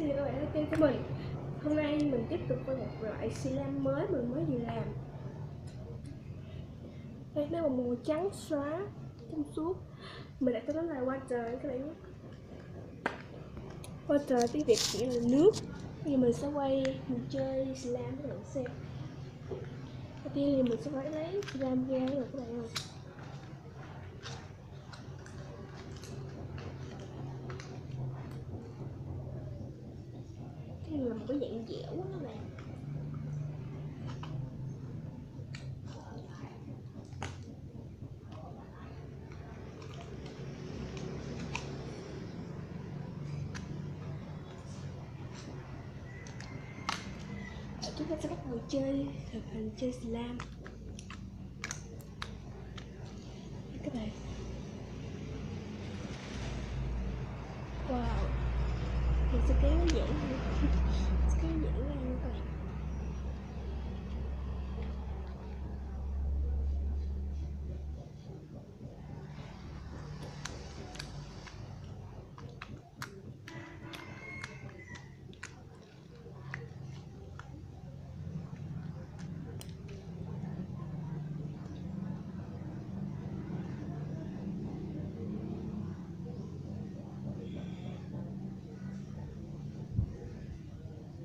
Xin chào các bạn ở kênh của mình. Hôm nay mình tiếp tục với một loại xì lam mới mình mới vừa làm. Đây nó là màu trắng xóa trong suốt. Mình đặt tên nó là water các bạn nhé. Water tiếng Việt nghĩa là nước. Bây giờ mình sẽ quay mình chơi xì lam các bạn xem. Đầu tiên thì mình sẽ phải lấy xì lam ra rồi các bạn ơi. Cái này là một cái dạng dẻo đó các bạn. Chúng ta sẽ bắt đầu thực hành chơi slam các bạn. Wow, mình sẽ kéo nó giãn ra, sẽ kéo giãn ra nha các bạn.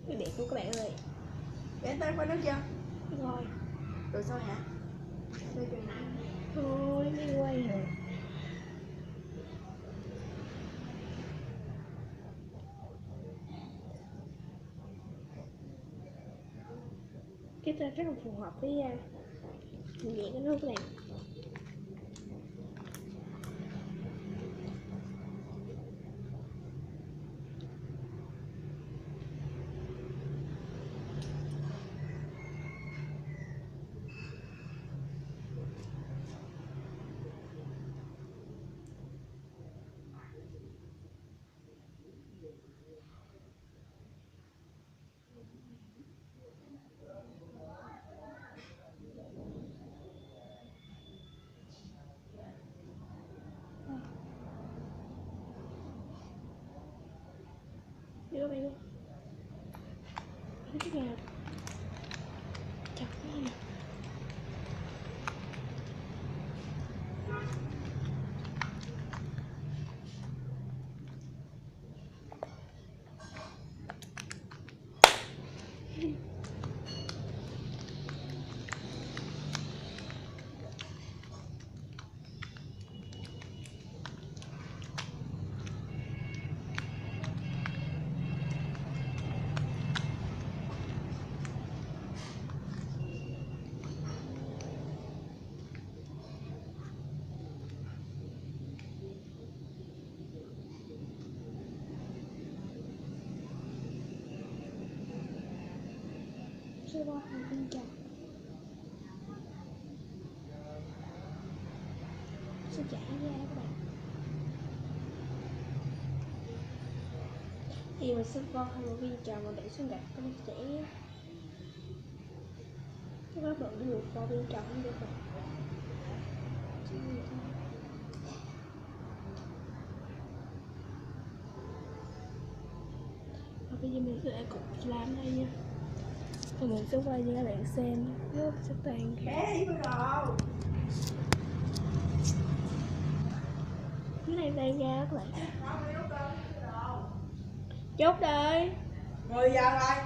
Cái đẹp của các bạn ơi. Để tới quay nước chưa? Rồi. Rồi sao hả? Rồi Thôi đi quay rồi. Cái tên rất là phù hợp với hình dạng của nó các bạn. Đi các bạn ơi. Cái này chặt quá nè. Sẽ qua phần bên trong. Sẽ chảy ra các bạn. Thì mình sẽ vo một viên trà mà để xuống đặt con chảy. Các bạn đưa vo viên trà không được rồi. Và bây giờ mình sẽ cục slam đây nha. Và mình sẽ quay cho các bạn xem nó sẽ tan. Bé rồi. Cái này tan ra các bạn. Chốt đây. 10 giờ rồi.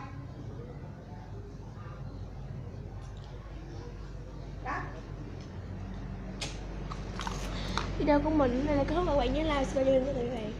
Đó. Video của mình đây là kết thúc, các bạn nhớ like, subscribe cho kênh của các bạn.